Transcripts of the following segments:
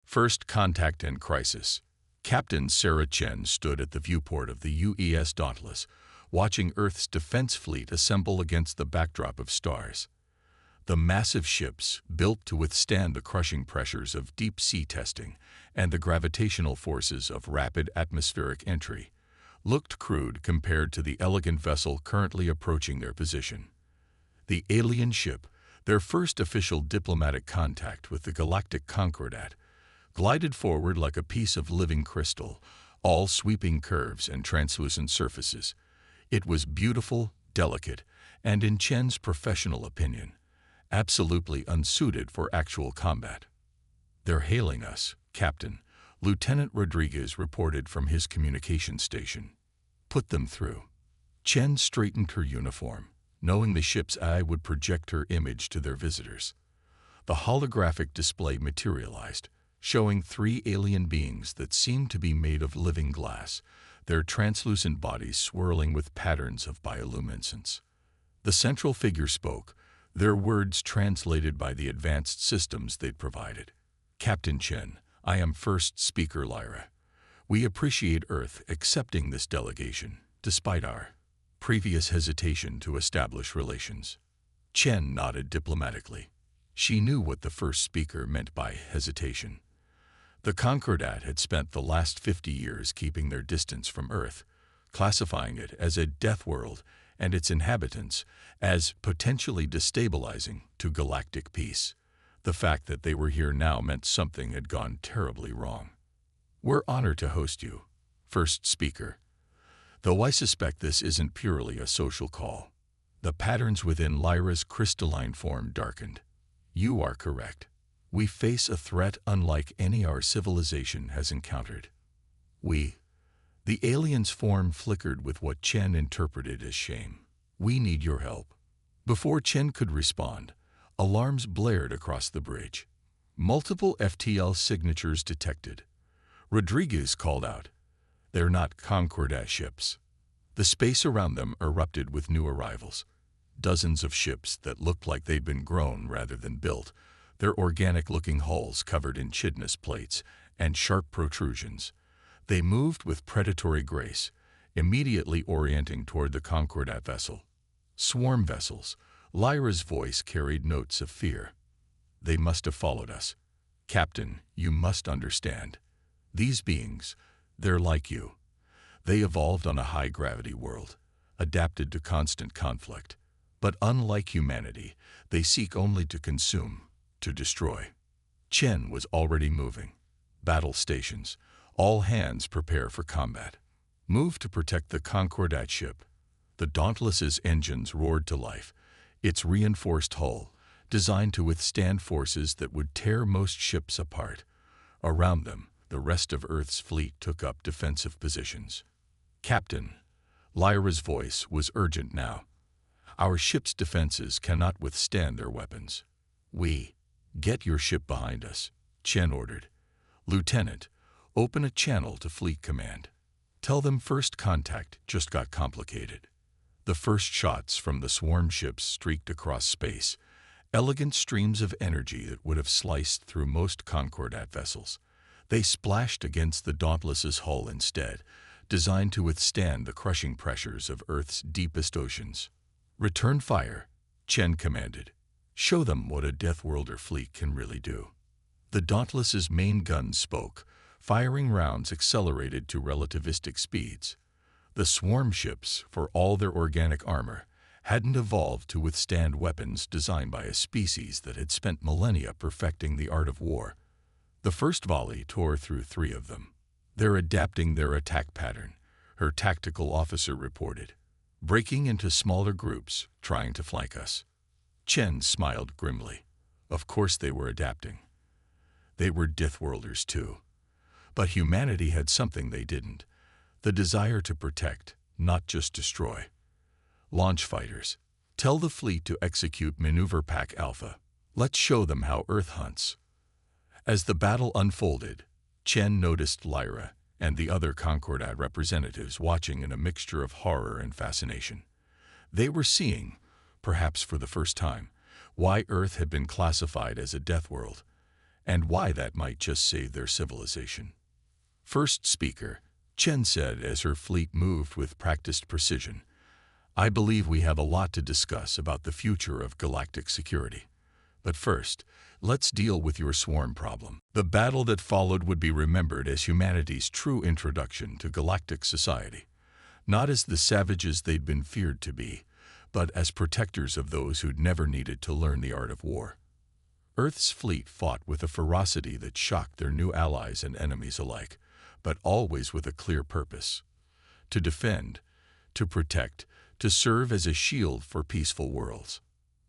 First Contact and Crisis. Captain Sarah Chen stood at the viewport of the UES Dauntless, watching Earth's defense fleet assemble against the backdrop of stars. The massive ships, built to withstand the crushing pressures of deep-sea testing and the gravitational forces of rapid atmospheric entry, looked crude compared to the elegant vessel currently approaching their position. The alien ship, their first official diplomatic contact with the Galactic Concordat, glided forward like a piece of living crystal, all sweeping curves and translucent surfaces. It was beautiful, delicate, and, in Chen's professional opinion, absolutely unsuited for actual combat. "They're hailing us, Captain," Lieutenant Rodriguez reported from his communication station. "Put them through." Chen straightened her uniform, knowing the ship's eye would project her image to their visitors. The holographic display materialized, showing three alien beings that seemed to be made of living glass, their translucent bodies swirling with patterns of bioluminescence. The central figure spoke, their words translated by the advanced systems they'd provided. "Captain Chen, I am First Speaker Lyra. We appreciate Earth accepting this delegation, despite our previous hesitation to establish relations." Chen nodded diplomatically. She knew what the first speaker meant by hesitation. The Concordat had spent the last 50 years keeping their distance from Earth, classifying it as a death world and its inhabitants as potentially destabilizing to galactic peace. The fact that they were here now meant something had gone terribly wrong. "We're honored to host you, First Speaker. Though I suspect this isn't purely a social call." The patterns within Lyra's crystalline form darkened. "You are correct. We face a threat unlike any our civilization has encountered. The alien's form flickered with what Chen interpreted as shame. "We need your help." Before Chen could respond, alarms blared across the bridge. Multiple FTL signatures detected. Rodriguez called out, "They're not Concordat ships." The space around them erupted with new arrivals. Dozens of ships that looked like they'd been grown rather than built, their organic-looking hulls covered in chitinous plates and sharp protrusions. They moved with predatory grace, immediately orienting toward the Concordat vessel. "Swarm vessels." Lyra's voice carried notes of fear. "They must have followed us. Captain, you must understand. These beings, they're like you. They evolved on a high-gravity world, adapted to constant conflict. But unlike humanity, they seek only to consume, to destroy." Chen was already moving. "Battle stations. All hands prepare for combat. Move to protect the Concordat ship." The Dauntless's engines roared to life, its reinforced hull, designed to withstand forces that would tear most ships apart. Around them, the rest of Earth's fleet took up defensive positions. "Captain," Lyra's voice was urgent now. "Our ship's defenses cannot withstand their weapons. Get your ship behind us," Chen ordered. "Lieutenant, open a channel to Fleet Command. Tell them First Contact just got complicated." The first shots from the swarm ships streaked across space, elegant streams of energy that would have sliced through most Concordat vessels. They splashed against the Dauntless's hull instead, designed to withstand the crushing pressures of Earth's deepest oceans. "Return fire," Chen commanded. "Show them what a Deathworlder fleet can really do." The Dauntless's main guns spoke, firing rounds accelerated to relativistic speeds. The swarm ships, for all their organic armor, hadn't evolved to withstand weapons designed by a species that had spent millennia perfecting the art of war. The first volley tore through three of them. "They're adapting their attack pattern," her tactical officer reported. "Breaking into smaller groups, trying to flank us." Chen smiled grimly. Of course they were adapting. They were Deathworlders too. But humanity had something they didn't: the desire to protect, not just destroy. "Launch fighters. Tell the fleet to execute Maneuver Pack Alpha. Let's show them how Earth hunts." As the battle unfolded, Chen noticed Lyra and the other Concordat representatives watching in a mixture of horror and fascination. They were seeing, perhaps for the first time, why Earth had been classified as a death world, and why that might just save their civilization. First speaker, Chen said as her fleet moved with practiced precision, "I believe we have a lot to discuss about the future of galactic security. But first, let's deal with your swarm problem." The battle that followed would be remembered as humanity's true introduction to galactic society, not as the savages they'd been feared to be, but as protectors of those who'd never needed to learn the art of war. Earth's fleet fought with a ferocity that shocked their new allies and enemies alike, but always with a clear purpose: to defend, to protect, to serve as a shield for peaceful worlds.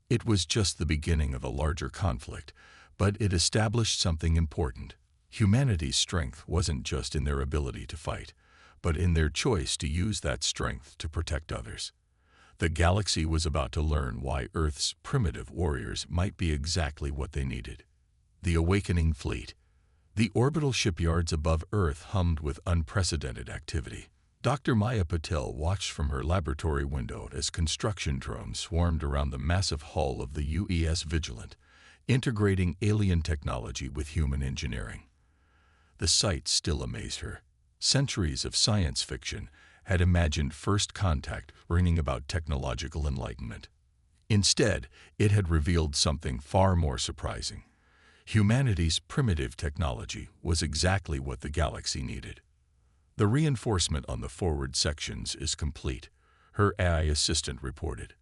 It was just the beginning of a larger conflict, but it established something important. Humanity's strength wasn't just in their ability to fight, but in their choice to use that strength to protect others. The galaxy was about to learn why Earth's primitive warriors might be exactly what they needed. The awakening fleet. The orbital shipyards above Earth hummed with unprecedented activity. Dr. Maya Patel watched from her laboratory window as construction drones swarmed around the massive hull of the UES Vigilant, integrating alien technology with human engineering. The sight still amazed her. Centuries of science fiction had imagined first contact bringing about technological enlightenment. Instead, it had revealed something far more surprising. Humanity's primitive technology was exactly what the galaxy needed. "The reinforcement on the forward sections is complete," her AI assistant reported.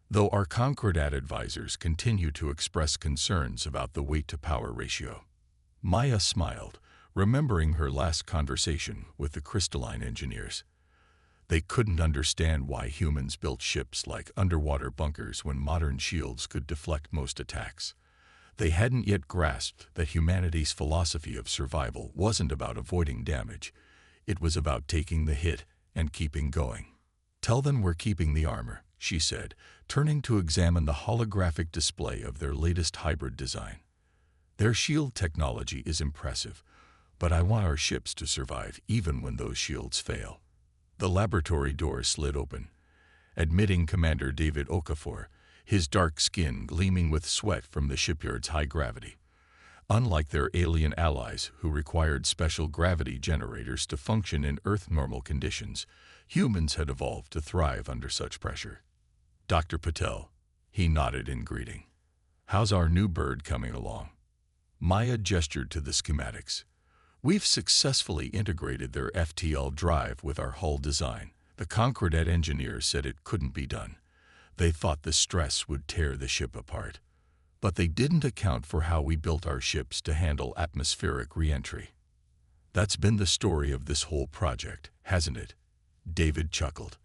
Though our Concordat advisors continue to express concerns about the weight-to-power ratio. Maya smiled, remembering her last conversation with the crystalline engineers. They couldn't understand why humans built ships like underwater bunkers when modern shields could deflect most attacks. They hadn't yet grasped that humanity's philosophy of survival wasn't about avoiding damage. It was about taking the hit and keeping going. "Tell them we're keeping the armor," she said, turning to examine the holographic display of their latest hybrid design. "Their shield technology is impressive, but I want our ships to survive even when those shields fail." The laboratory door slid open, admitting Commander David Okafor, his dark skin gleaming with sweat from the shipyard's high gravity. Unlike their alien allies who required special gravity generators to function in Earth-normal conditions, humans had evolved to thrive under such pressure. "Dr. Patel," he nodded in greeting. "How's our new bird coming along?" Maya gestured to the schematics. "We've successfully integrated their FTL drive with our hull design. The Concordat engineers said it couldn't be done. They thought the stress would tear the ship apart. But they didn't account for how we built our ships to handle atmospheric re-entry." "That's been the story of this whole project, hasn't it?" David chuckled.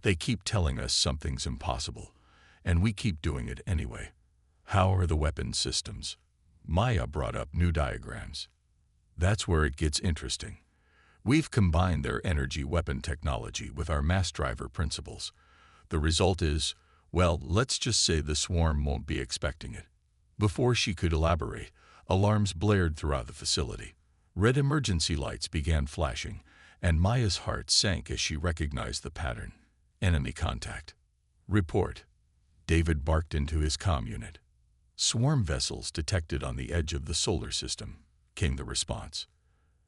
"They keep telling us something's impossible, and we keep doing it anyway." "How are the weapon systems?" Maya brought up new diagrams. "That's where it gets interesting. We've combined their energy weapon technology with our mass driver principles. The result is, well, let's just say the swarm won't be expecting it." Before she could elaborate, alarms blared throughout the facility. Red emergency lights began flashing, and Maya's heart sank as she recognized the pattern. "Enemy contact." "Report." David barked into his comm unit. "Swarm vessels detected on the edge of the solar system," came the response.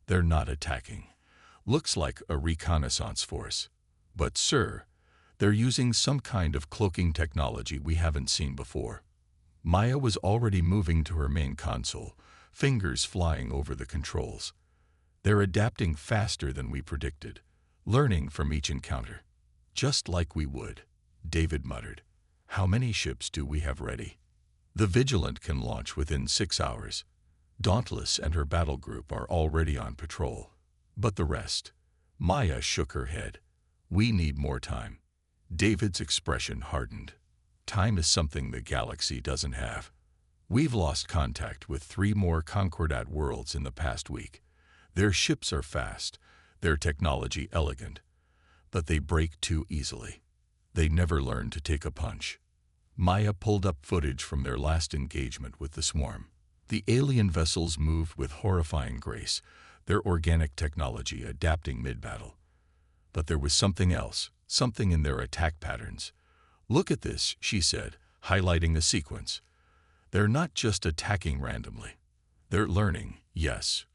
"They're not attacking. Looks like a reconnaissance force. But, sir, they're using some kind of cloaking technology we haven't seen before." Maya was already moving to her main console, fingers flying over the controls. "They're adapting faster than we predicted, learning from each encounter." "Just like we would," David muttered. "How many ships do we have ready?" "The Vigilant can launch within 6 hours. Dauntless and her battle group are already on patrol. But the rest?" Maya shook her head. "We need more time." David's expression hardened. "Time is something the galaxy doesn't have. We've lost contact with 3 more Concordat worlds in the past week. Their ships are fast, their technology elegant, but they break too easily. They never learn to take a punch." Maya pulled up footage from their last engagement with the swarm. The alien vessels moved with horrifying grace, their organic technology adapting mid-battle. But there was something else, something in their attack patterns. "Look at this," she said, highlighting a sequence. "They're not just attacking randomly. They're learning, yes,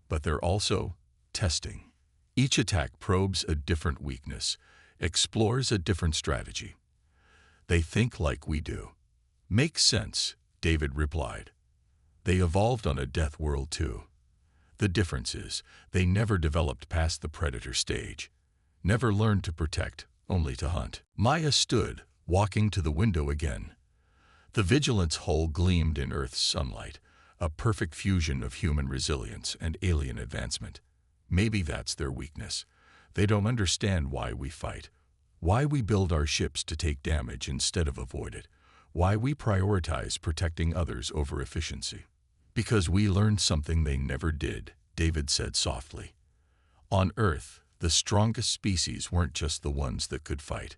but they're also testing. Each attack probes a different weakness, explores a different strategy. They think like we do. Makes sense, David replied. They evolved on a death world too. The difference is, they never developed past the predator stage. Never learned to protect, only to hunt. Maya stood, walking to the window again. The Vigilant's hull gleamed in Earth's sunlight, a perfect fusion of human resilience and alien advancement. Maybe that's their weakness. They don't understand why we fight, why we build our ships to take damage instead of avoid it, why we prioritize protecting others over efficiency. Because we learned something they never did, David said softly. On Earth, the strongest species weren't just the ones that could fight.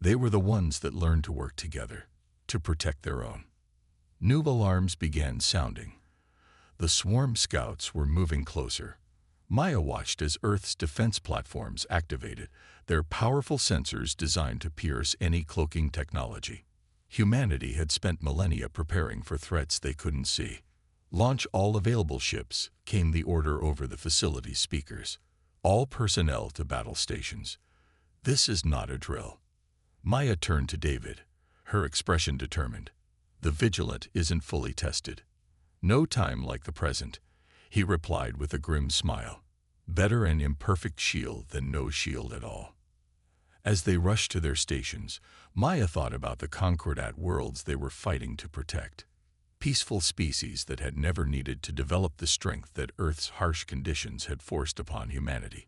They were the ones that learned to work together, to protect their own. New alarms began sounding. The swarm scouts were moving closer. Maya watched as Earth's defense platforms activated, their powerful sensors designed to pierce any cloaking technology. Humanity had spent millennia preparing for threats they couldn't see. Launch all available ships, came the order over the facility's speakers. All personnel to battle stations. This is not a drill. Maya turned to David, her expression determined. The Vigilant isn't fully tested. No time like the present, he replied with a grim smile. Better an imperfect shield than no shield at all. As they rushed to their stations, Maya thought about the Concordat worlds they were fighting to protect. Peaceful species that had never needed to develop the strength that Earth's harsh conditions had forced upon humanity.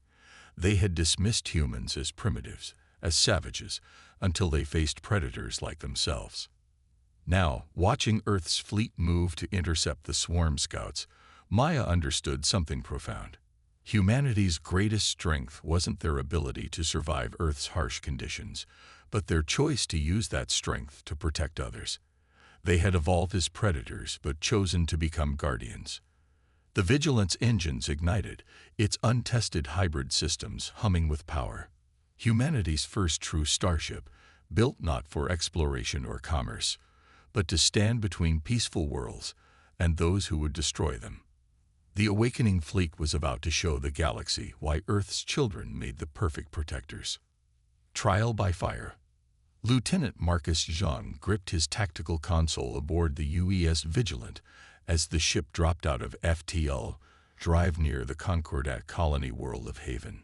They had dismissed humans as primitives, as savages, until they faced predators like themselves. Now, watching Earth's fleet move to intercept the swarm scouts, Maya understood something profound. Humanity's greatest strength wasn't their ability to survive Earth's harsh conditions, but their choice to use that strength to protect others. They had evolved as predators, but chosen to become guardians. The Vigilant's engines ignited, its untested hybrid systems humming with power. Humanity's first true starship, built not for exploration or commerce, but to stand between peaceful worlds and those who would destroy them. The awakening fleet was about to show the galaxy why Earth's children made the perfect protectors. Trial by fire. Lieutenant Marcus Jean gripped his tactical console aboard the UES Vigilant as the ship dropped out of FTL drive near the Concordat colony world of Haven.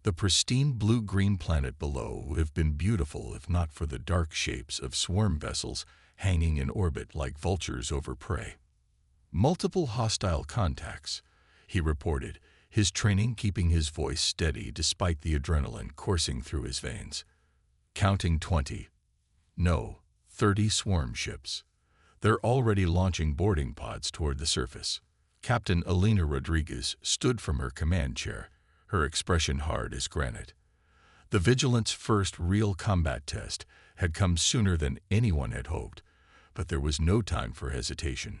The pristine blue-green planet below would have been beautiful if not for the dark shapes of swarm vessels hanging in orbit like vultures over prey. Multiple hostile contacts, he reported, his training keeping his voice steady despite the adrenaline coursing through his veins. Counting 20. No, 30 swarm ships. They're already launching boarding pods toward the surface. Captain Elena Rodriguez stood from her command chair, her expression hard as granite. The Vigilant's first real combat test had come sooner than anyone had hoped, but there was no time for hesitation.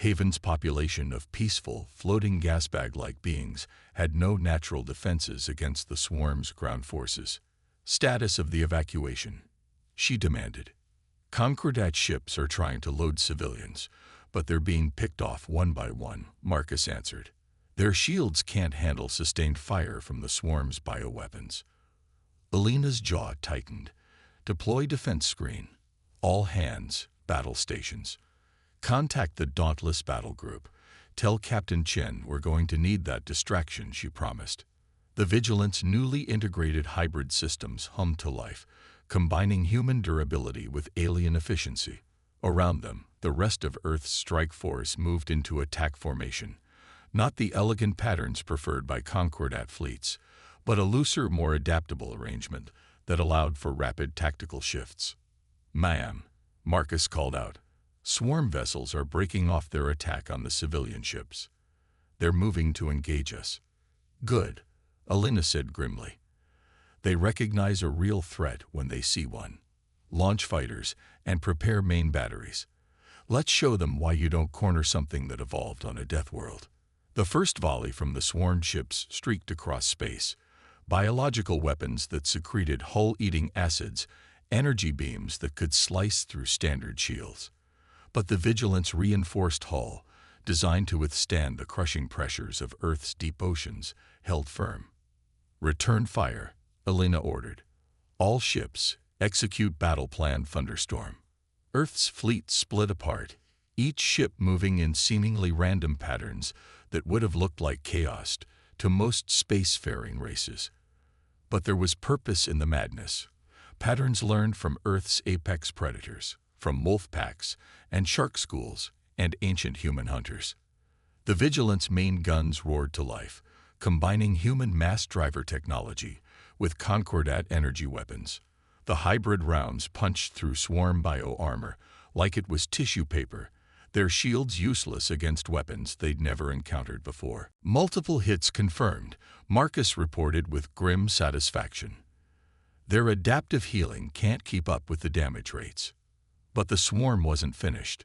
Haven's population of peaceful, floating gasbag-like beings had no natural defenses against the swarm's ground forces. Status of the evacuation, she demanded. Concordat ships are trying to load civilians, but they're being picked off one by one, Marcus answered. Their shields can't handle sustained fire from the swarm's bioweapons. Elena's jaw tightened. Deploy defense screen. All hands, battle stations. Contact the Dauntless Battle Group. Tell Captain Chen we're going to need that distraction, she promised. The Vigilant's newly integrated hybrid systems hummed to life, combining human durability with alien efficiency. Around them, the rest of Earth's strike force moved into attack formation. Not the elegant patterns preferred by Concordat fleets, but a looser, more adaptable arrangement that allowed for rapid tactical shifts. "Ma'am," Marcus called out. "Swarm vessels are breaking off their attack on the civilian ships. They're moving to engage us." "Good," Elena said grimly. "They recognize a real threat when they see one. Launch fighters and prepare main batteries. Let's show them why you don't corner something that evolved on a death world." The first volley from the swarm ships streaked across space. Biological weapons that secreted hull-eating acids, energy beams that could slice through standard shields. But the Vigilant's reinforced hull, designed to withstand the crushing pressures of Earth's deep oceans, held firm. "Return fire," Elena ordered. "All ships, execute battle plan Thunderstorm." Earth's fleet split apart, each ship moving in seemingly random patterns that would have looked like chaos to most spacefaring races. But there was purpose in the madness. Patterns learned from Earth's apex predators, from wolf packs and shark schools and ancient human hunters. The Vigilant's main guns roared to life, combining human mass driver technology with Concordat energy weapons. The hybrid rounds punched through swarm bio-armor like it was tissue paper, their shields useless against weapons they'd never encountered before. "Multiple hits confirmed," Marcus reported with grim satisfaction. "Their adaptive healing can't keep up with the damage rates." But the swarm wasn't finished.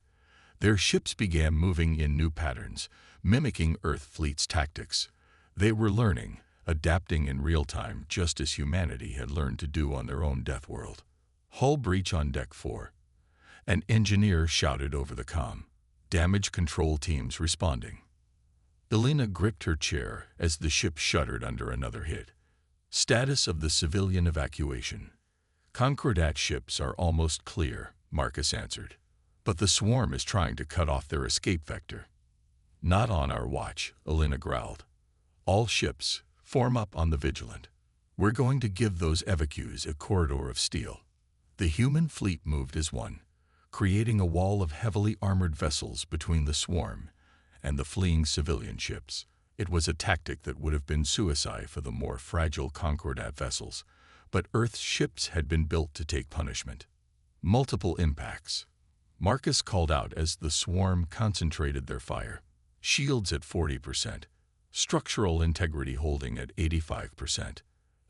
Their ships began moving in new patterns, mimicking Earth Fleet's tactics. They were learning, adapting in real time just as humanity had learned to do on their own Deathworld. "Hull breach on Deck 4. An engineer shouted over the comm. Damage control teams responding. Elena gripped her chair as the ship shuddered under another hit. "Status of the civilian evacuation. Concordat ships are almost clear," Marcus answered. "But the swarm is trying to cut off their escape vector." "Not on our watch," Elena growled. "All ships, form up on the Vigilant. We're going to give those evacuees a corridor of steel." The human fleet moved as one, creating a wall of heavily armored vessels between the swarm and the fleeing civilian ships. It was a tactic that would have been suicide for the more fragile Concordat vessels, but Earth's ships had been built to take punishment. "Multiple impacts," Marcus called out as the swarm concentrated their fire. "Shields at 40%, structural integrity holding at 85%.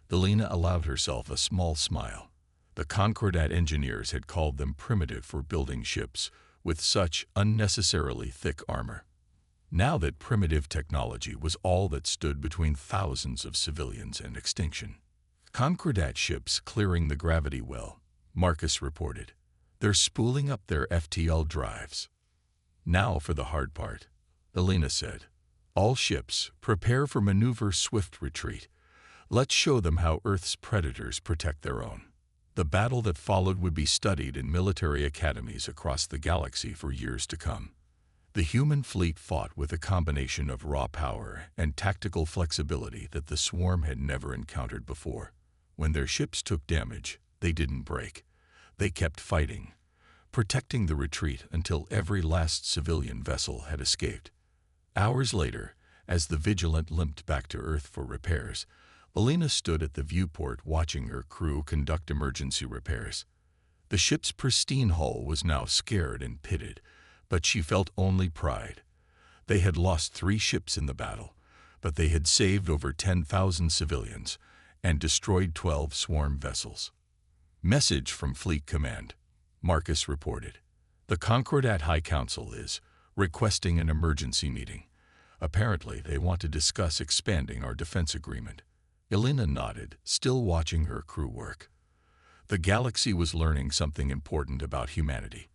Elena allowed herself a small smile. The Concordat engineers had called them primitive for building ships with such unnecessarily thick armor. Now that primitive technology was all that stood between thousands of civilians and extinction. "Concordat ships clearing the gravity well," Marcus reported. "They're spooling up their FTL drives." "Now for the hard part," Elena said. "All ships, prepare for maneuver swift retreat. Let's show them how Earth's predators protect their own." The battle that followed would be studied in military academies across the galaxy for years to come. The human fleet fought with a combination of raw power and tactical flexibility that the swarm had never encountered before. When their ships took damage, they didn't break. They kept fighting, protecting the retreat until every last civilian vessel had escaped. Hours later, as the Vigilant limped back to Earth for repairs, Elena stood at the viewport watching her crew conduct emergency repairs. The ship's pristine hull was now scared and pitted, but she felt only pride. They had lost 3 ships in the battle, but they had saved over 10,000 civilians and destroyed 12 swarm vessels. "Message from Fleet Command," Marcus reported. "The Concordat High Council is requesting an emergency meeting. Apparently, they want to discuss expanding our defense agreement." Elena nodded, still watching her crew work. The galaxy was learning something important about humanity.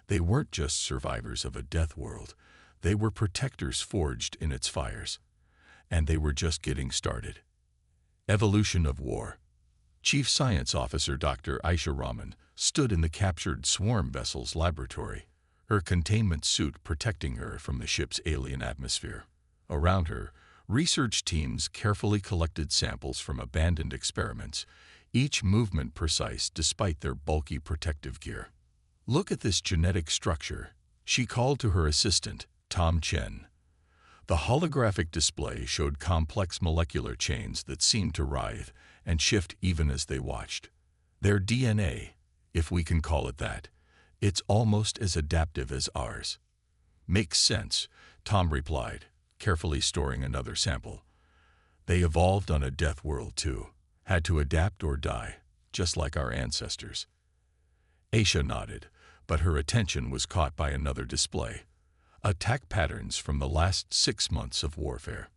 They weren't just survivors of a death world. They were protectors forged in its fires. And they were just getting started. Evolution of war. Chief Science Officer Dr. Aisha Rahman stood in the captured swarm vessel's laboratory, her containment suit protecting her from the ship's alien atmosphere. Around her, research teams carefully collected samples from abandoned experiments, each movement precise despite their bulky protective gear. "Look at this genetic structure," she called to her assistant, Tom Chen. The holographic display showed complex molecular chains that seemed to writhe and shift even as they watched. "Their DNA, if we can call it that, it's almost as adaptive as ours." "Makes sense," Tom replied, carefully storing another sample. "They evolved on a death world too, had to adapt or die, just like our ancestors." Aisha nodded, but her attention was caught by another display. Attack patterns from the last 6 months of warfare.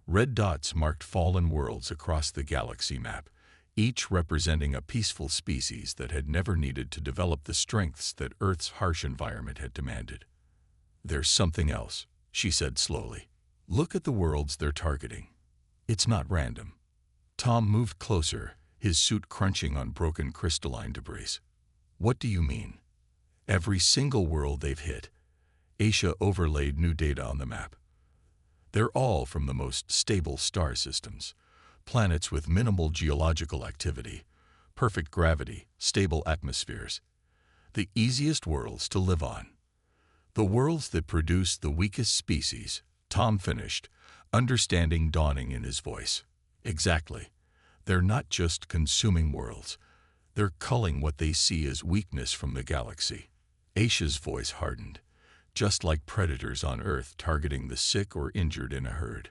Red dots marked fallen worlds across the galaxy map, each representing a peaceful species that had never needed to develop the strengths that Earth's harsh environment had demanded. "There's something else," she said slowly. Look at the worlds they're targeting. It's not random. Tom moved closer, his suit crunching on broken crystalline debris. What do you mean? Every single world they've hit. Aisha overlaid new data on the map. They're all from the most stable star systems, planets with minimal geological activity, perfect gravity, stable atmospheres. The easiest worlds to live on. The worlds that produce the weakest species, Tom finished, understanding dawning in his voice. Exactly. They're not just consuming worlds. They're culling what they see as weakness from the galaxy. Aisha's voice hardened, just like predators on Earth targeting the sick or injured in a herd.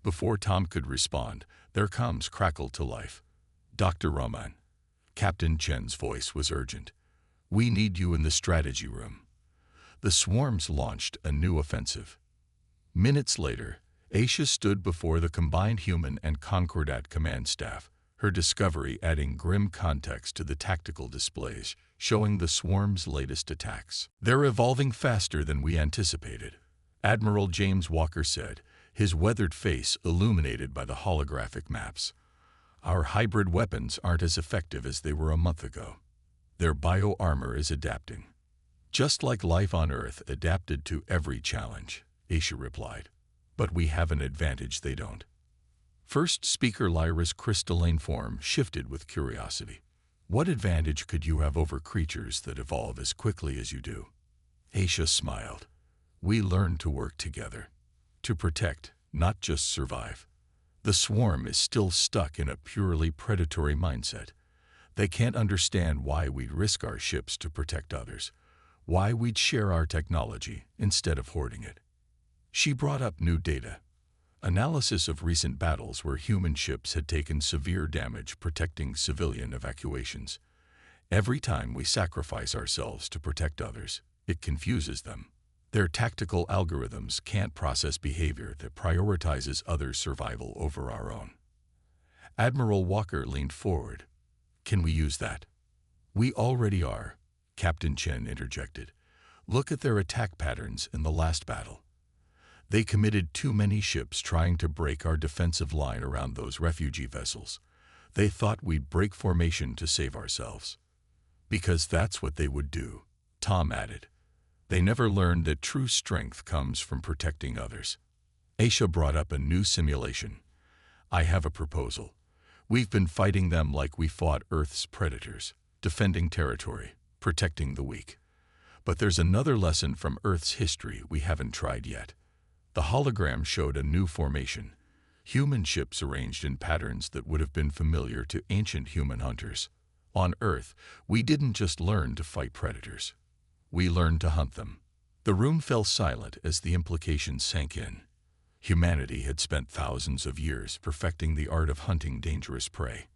Before Tom could respond, their comms crackled to life. Dr. Rahman. Captain Chen's voice was urgent. We need you in the strategy room. The swarms launched a new offensive. Minutes later, Aisha stood before the combined human and Concordat command staff, her discovery adding grim context to the tactical displays, showing the swarm's latest attacks. They're evolving faster than we anticipated, Admiral James Walker said, his weathered face illuminated by the holographic maps. Our hybrid weapons aren't as effective as they were a month ago. Their bio-armor is adapting. Just like life on Earth adapted to every challenge, Aisha replied. But we have an advantage they don't. First speaker Lyra's crystalline form shifted with curiosity. What advantage could you have over creatures that evolve as quickly as you do? Aisha smiled. We learn to work together. To protect, not just survive. The swarm is still stuck in a purely predatory mindset. They can't understand why we'd risk our ships to protect others, why we'd share our technology instead of hoarding it. She brought up new data. Analysis of recent battles where human ships had taken severe damage protecting civilian evacuations. Every time we sacrifice ourselves to protect others, it confuses them. Their tactical algorithms can't process behavior that prioritizes others' survival over our own. Admiral Walker leaned forward. Can we use that? We already are, Captain Chen interjected. Look at their attack patterns in the last battle. They committed too many ships trying to break our defensive line around those refugee vessels. They thought we'd break formation to save ourselves. Because that's what they would do, Tom added. They never learned that true strength comes from protecting others. Aisha brought up a new simulation. I have a proposal. We've been fighting them like we fought Earth's predators, defending territory, protecting the weak. But there's another lesson from Earth's history we haven't tried yet. The hologram showed a new formation, human ships arranged in patterns that would have been familiar to ancient human hunters. On Earth, we didn't just learn to fight predators. We learned to hunt them. The room fell silent as the implications sank in. Humanity had spent thousands of years perfecting the art of hunting dangerous prey.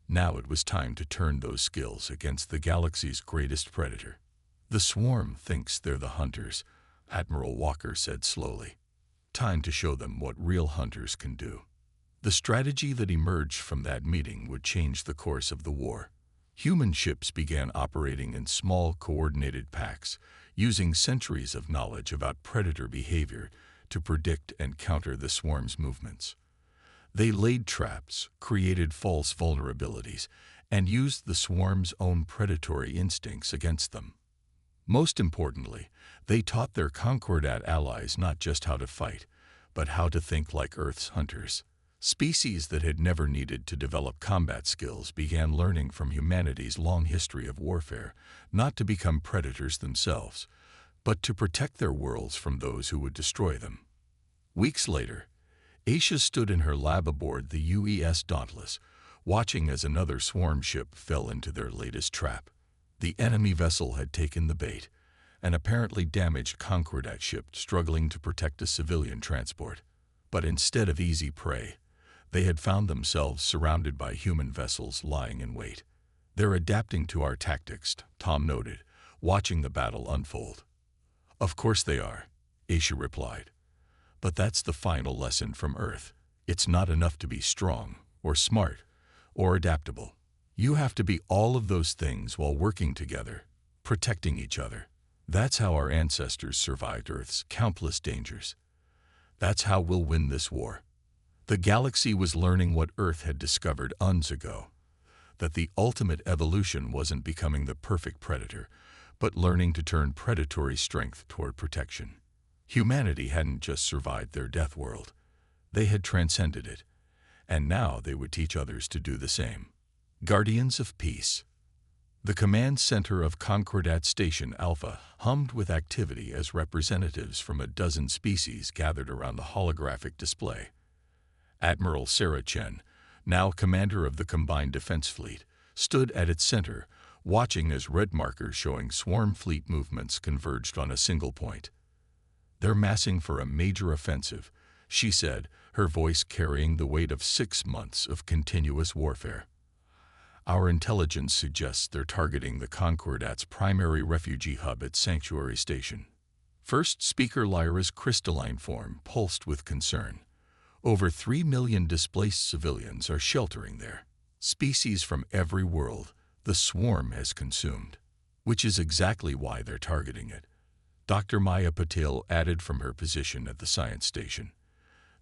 Now it was time to turn those skills against the galaxy's greatest predator. The swarm thinks they're the hunters, Admiral Walker said slowly. Time to show them what real hunters can do. The strategy that emerged from that meeting would change the course of the war. Human ships began operating in small, coordinated packs, using centuries of knowledge about predator behavior to predict and counter the swarm's movements. They laid traps, created false vulnerabilities, and used the swarm's own predatory instincts against them. Most importantly, they taught their Concordat allies not just how to fight, but how to think like Earth's hunters. Species that had never needed to develop combat skills began learning from humanity's long history of warfare, not to become predators themselves, but to protect their worlds from those who would destroy them. Weeks later, Aisha stood in her lab aboard the UES Dauntless, watching as another swarm ship fell into their latest trap. The enemy vessel had taken the bait, an apparently damaged Concordat ship struggling to protect a civilian transport. But instead of easy prey, they had found themselves surrounded by human vessels lying in wait. They're adapting to our tactics, Tom noted, watching the battle unfold. Of course they are, Aisha replied. But that's the final lesson from Earth. It's not enough to be strong, or smart, or adaptable. You have to be all of those things while working together, protecting each other. That's how our ancestors survived Earth's countless dangers. That's how we'll win this war. The galaxy was learning what Earth had discovered eons ago, that the ultimate evolution wasn't becoming the perfect predator, but learning to turn predatory strength toward protection. Humanity hadn't just survived their death world. They had transcended it, and now they would teach others to do the same. Guardians of Peace. The command center of Concordat Station Alpha hummed with activity as representatives from a dozen species gathered around the holographic display. Admiral Sarah Chen, now commander of the Combined Defense Fleet, stood at its center, watching as red markers showing swarm fleet movements converged on a single point. "They're massing for a major offensive," she said, her voice carrying the weight of 6 months of continuous warfare. "Our intelligence suggests they're targeting the Concordat's primary refugee hub at Sanctuary Station." First Speaker Lyra's crystalline form pulsed with concern. Over 3 million displaced civilians are sheltering there. Species from every world the swarm has consumed, which is exactly why they're targeting it. Dr. Maya Patel added from her position at the science station.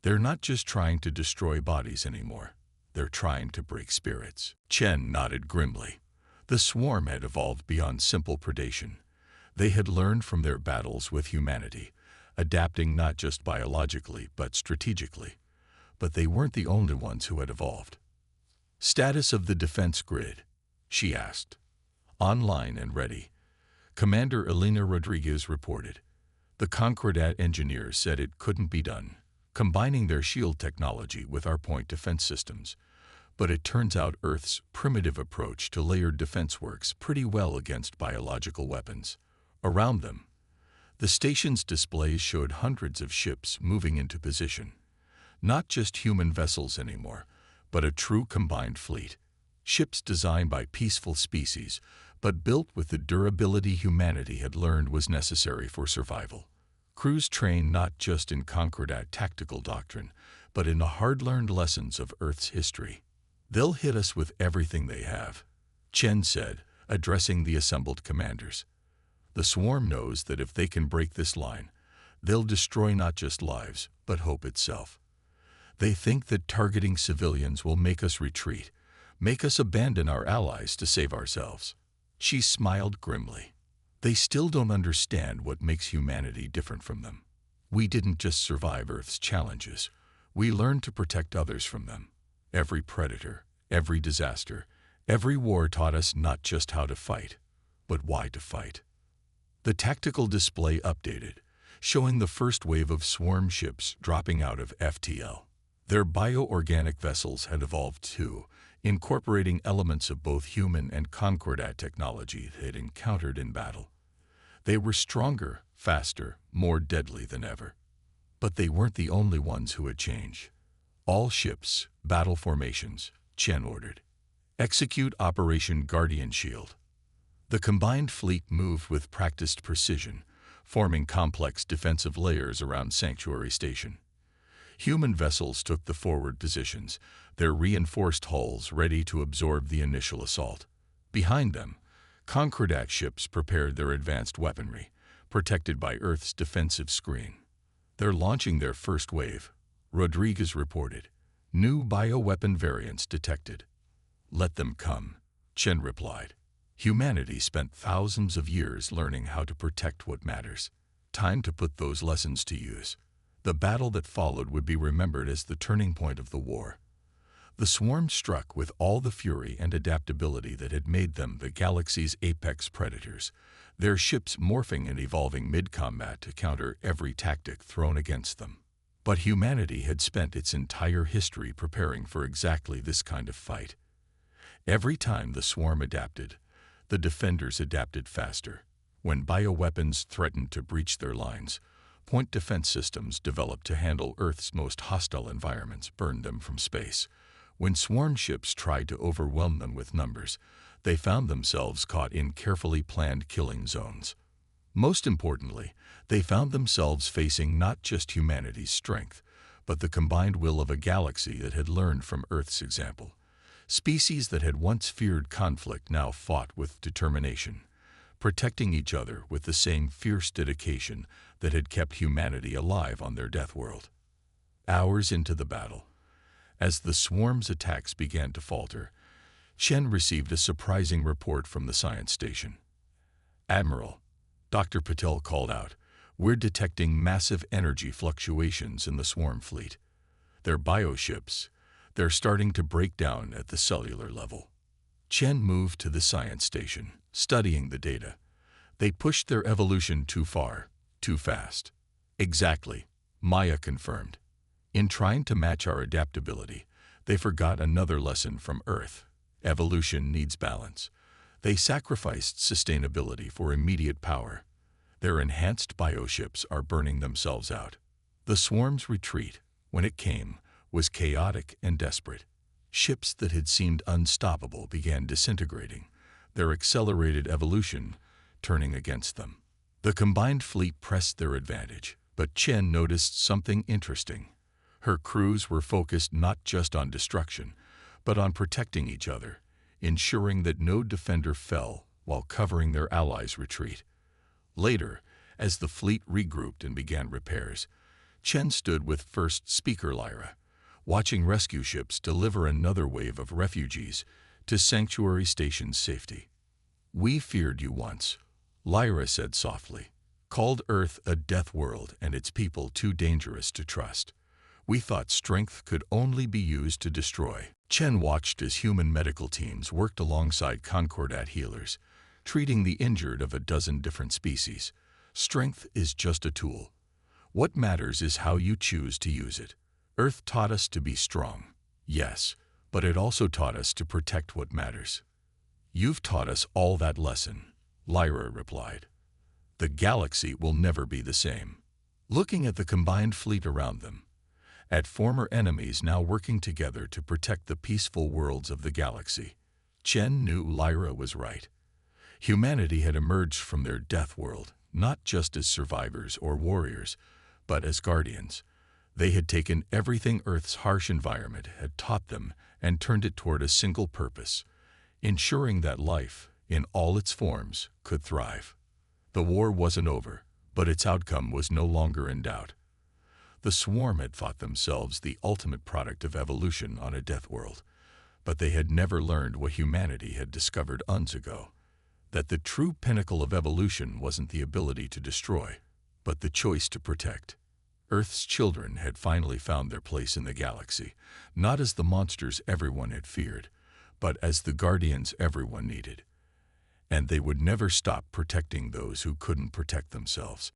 "They're not just trying to destroy bodies anymore. They're trying to break spirits." Chen nodded grimly. The swarm had evolved beyond simple predation. They had learned from their battles with humanity, adapting not just biologically but strategically. But they weren't the only ones who had evolved. "Status of the defense grid?" she asked. "Online and ready," Commander Elena Rodriguez reported. "The Concordat engineers said it couldn't be done, combining their shield technology with our point defense systems. But it turns out Earth's primitive approach to layered defense works pretty well against biological weapons." Around them, the station's displays showed hundreds of ships moving into position. Not just human vessels anymore, but a true combined fleet. Ships designed by peaceful species, but built with the durability humanity had learned was necessary for survival. Crews trained not just in Concordat tactical doctrine, but in the hard-learned lessons of Earth's history. "They'll hit us with everything they have," Chen said, addressing the assembled commanders. "The swarm knows that if they can break this line, they'll destroy not just lives, but hope itself. They think that targeting civilians will make us retreat, make us abandon our allies to save ourselves." She smiled grimly. "They still don't understand what makes humanity different from them. We didn't just survive Earth's challenges. We learned to protect others from them. Every predator, every disaster, every war taught us not just how to fight, but why to fight." The tactical display updated, showing the first wave of swarm ships dropping out of FTL. Their bioorganic vessels had evolved too, incorporating elements of both human and Concordat technology they had encountered in battle. They were stronger, faster, more deadly than ever. But they weren't the only ones who had changed. "All ships, battle formations," Chen ordered. "Execute Operation Guardian Shield." The combined fleet moved with practiced precision, forming complex defensive layers around Sanctuary Station. Human vessels took the forward positions, their reinforced hulls ready to absorb the initial assault. Behind them, Concordat ships prepared their advanced weaponry, protected by Earth's defensive screen. "They're launching their first wave," Rodriguez reported. "New bioweapon variants detected." "Let them come," Chen replied. "Humanity spent thousands of years learning how to protect what matters. Time to put those lessons to use." The battle that followed would be remembered as the turning point of the war. The swarm struck with all the fury and adaptability that had made them the galaxy's apex predators, their ships morphing and evolving mid-combat to counter every tactic thrown against them. But humanity had spent its entire history preparing for exactly this kind of fight. Every time the swarm adapted, the defenders adapted faster. When bioweapons threatened to breach their lines, point defense systems developed to handle Earth's most hostile environments burned them from space. When swarm ships tried to overwhelm them with numbers, they found themselves caught in carefully planned killing zones. Most importantly, they found themselves facing not just humanity's strength, but the combined will of a galaxy that had learned from Earth's example. Species that had once feared conflict now fought with determination, protecting each other with the same fierce dedication that had kept humanity alive on their death world. Hours into the battle, as the swarm's attacks began to falter, Chen received a surprising report from the science station. "Admiral," Dr. Patel called out, "we're detecting massive energy fluctuations in the swarm fleet. They're bioships. They're starting to break down at the cellular level." Chen moved to the science station, studying the data. They pushed their evolution too far, too fast. "Exactly," Maya confirmed. "In trying to match our adaptability, they forgot another lesson from Earth. Evolution needs balance. They sacrificed sustainability for immediate power. Their enhanced bioships are burning themselves out." The swarm's retreat, when it came, was chaotic and desperate. Ships that had seemed unstoppable began disintegrating, their accelerated evolution turning against them. The combined fleet pressed their advantage, but Chen noticed something interesting. Her crews were focused not just on destruction, but on protecting each other, ensuring that no defender fell while covering their allies' retreat. Later, as the fleet regrouped and began repairs, Chen stood with First Speaker Lyra, watching rescue ships deliver another wave of refugees to Sanctuary Station's safety. "We feared you once," Lyra said softly, "called Earth a death world and its people too dangerous to trust. We thought strength could only be used to destroy." Chen watched as human medical teams worked alongside Concordat healers, treating the injured of a dozen different species. Strength is just a tool. What matters is how you choose to use it. Earth taught us to be strong, yes, but it also taught us to protect what matters. "You've taught us all that lesson," Lyra replied. "The galaxy will never be the same." Looking at the combined fleet around them, at former enemies now working together to protect the peaceful worlds of the galaxy, Chen knew Lyra was right. Humanity had emerged from their death world, not just as survivors or warriors, but as guardians. They had taken everything Earth's harsh environment had taught them and turned it toward a single purpose: ensuring that life, in all its forms, could thrive. The war wasn't over, but its outcome was no longer in doubt. The swarm had thought themselves the ultimate product of evolution on a death world, but they had never learned what humanity had discovered eons ago: that the true pinnacle of evolution wasn't the ability to destroy, but the choice to protect. Earth's children had finally found their place in the galaxy, not as the monsters everyone had feared, but as the guardians everyone needed. And they would never stop protecting those who couldn't protect themselves.